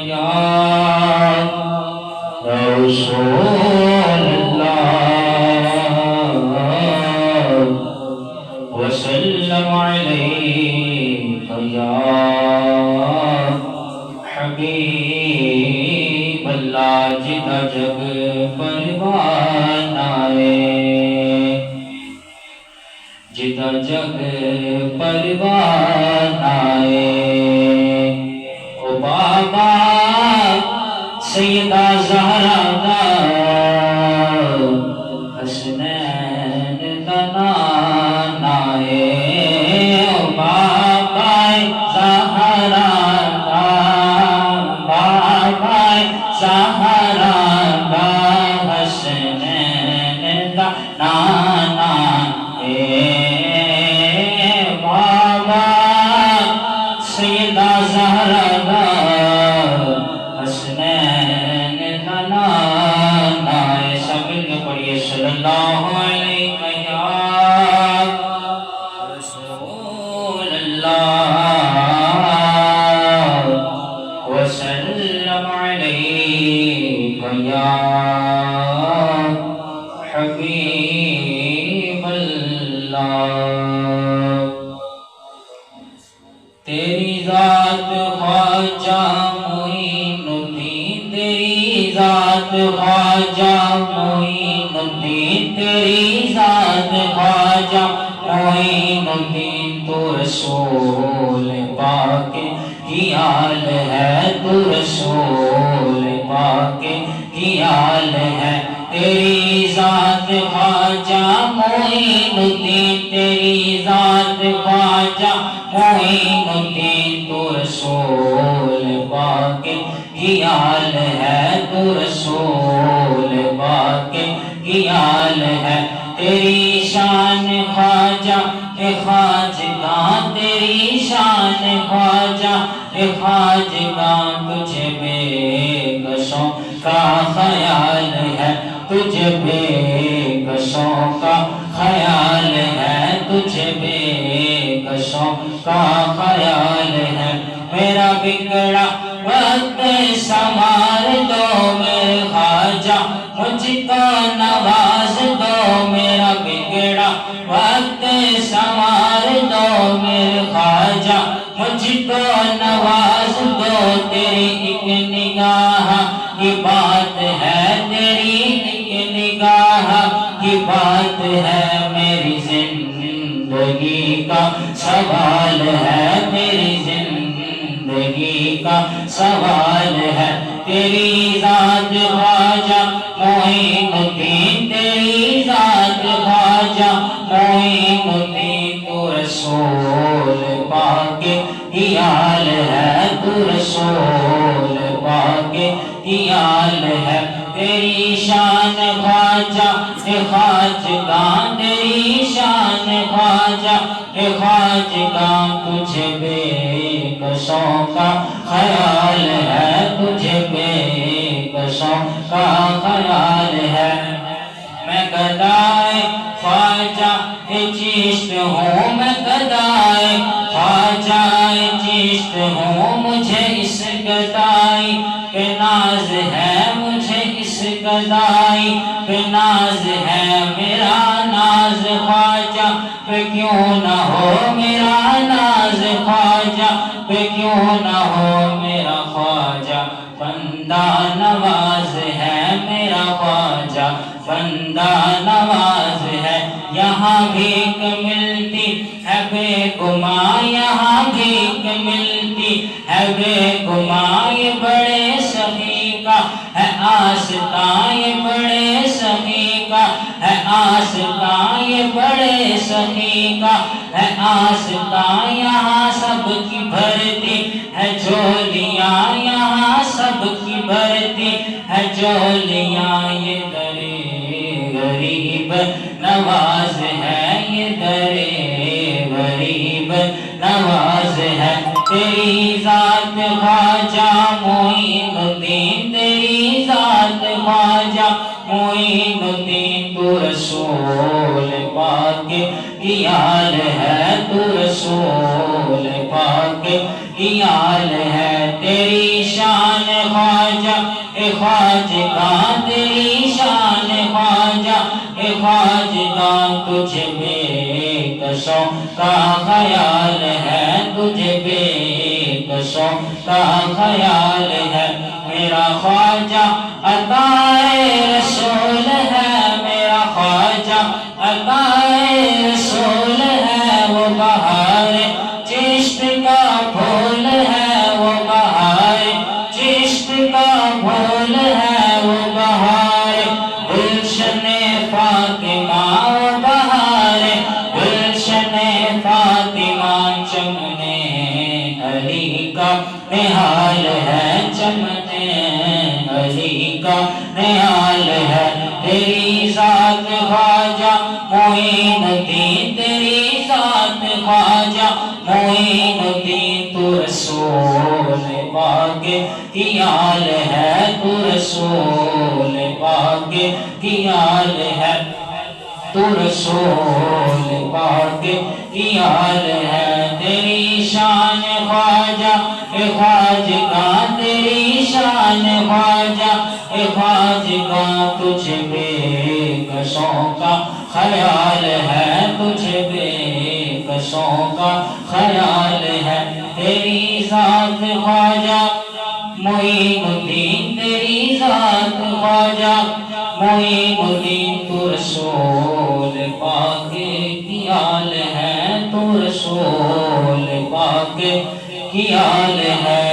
یا رسول اللہ وسلم علیک یا حبیب اللہ جدھر جگ پروان آئے جدھر جگ پروان آئے او بابا سیدہ زہرا دا حسنین دا نام آئے او بابا زہرا دا بابا زہرا دا حسنین دا نام آئے بابا سیدہ زہرا دا حسنین دا نام آئے سب مل کے پڑھیے صلی اللہ علیہ یا رسول اللہ وسلم علیک یا حبیب اللہ تیری ذات خواجہ معین الدین تیری ذات خواجہ معین الدین تیری ذات خواجہ معین الدین تو رسول پاک کی آل ہے تو رسول پاک کی آل ہے تیری ذات خواجہ معین الدین تیری ذات خواجہ معین الدین تو رسول پاک کی آل ہے تو رسول پاک کی آل ہے تیری شان خواجہ خواجگاں تیری شان خواجہ خواجگاں تجھے بے کسوں کا خیال ہے تجھے بے کسوں کا خیال ہے تجھے بے کسوں کا خیال ہے میرا بگڑا وقت سنوار دو میرے خواجہ مجھ کو نواز دو میرا بگڑا وقت سنوار دو میرے خواجہ مجھ کو نواز دو تیری ایک نگاہ کی بات ہے تیری ایک نگاہ کی بات ہے میری زندگی کا سوال ہے میری زندگی کا سوال ہے تیری ذات خواجہ معین الدین تیری ذات خواجہ معین الدین تو رسول پاک کی آل ہے تو رسول پاک کی آل ہے تیری شان خواجہ خواجگاں تیری شان خواجہ خواجگاں تجھے بے کسوں کا خیال ہے تجھے بے کسوں کا خیال ہے میں گدائے خواجہ چشت ہوں میں گدائے خواجہ چشت ہوں مجھے اس گدائی پہ ناز ہے مجھے اس گدائی پہ ناز ہے میرا ناز خواجہ پہ کیوں نہ ہو میرا ناز خواجہ پہ کیوں نہ ہو میرا خواجہ بندہ نواز ہے میرا خواجہ بندہ نواز ہے یہاں بھیک ملتی ہے بے گماں یہاں بھیک ملتی ہے بے گماں یہ بڑے سخی کا ہے آستاں یہ بڑے سخی کا ہے آستاں یہ بڑے سخی کا ہے آستاں یہاں سب کی بھرتی ہے جھولیاں یہاں سب کی بھرتی ہے جھولیاں یہ درے غریب نواز ہے یہ درے غریب نواز ہے تیری ذات خواجہ معین الدین تیری ذات خواجہ معین الدین تو رسول پاک کی آل ہے تو رسول پاک کی آل ہے تیری شان خواجہ اے خواجگاں تیری شان خواجہ اے خواجگاں تجھ بے کسوں کا خیال ہے تجھ بے کسوں کا خیال ہے میرا خواجہ عطائے رسول ہے میرا خواجہ عطائے رسول ہے وہ بہار چشت کا پھول ہے وہ بہار چشت کا پھول ہے وہ بہار گلشن فاطمہ وہ بہار گلشن فاطمہ چمنے علی کا نہال ہے چمنے علی کا نہال ہے تیری ذات خواجہ معین الدین تیری ذات خواجہ معین الدین تو رسول پاک کی آل ہے تو رسول پاک کی آل ہے تو رسول پاک کی آل ہے تیری شان خواجہ اے خواجگاں تیری شان خواجہ اے خواجگاں تجھ بے کسوں کا خیال ہے تجھ بے کسوں کا خیال ہے تیری ذات خواجہ معین الدین تیری ذات خواجہ معین الدین تو رسول پاک کی آل ہے تو رسول پاک کی آل ہے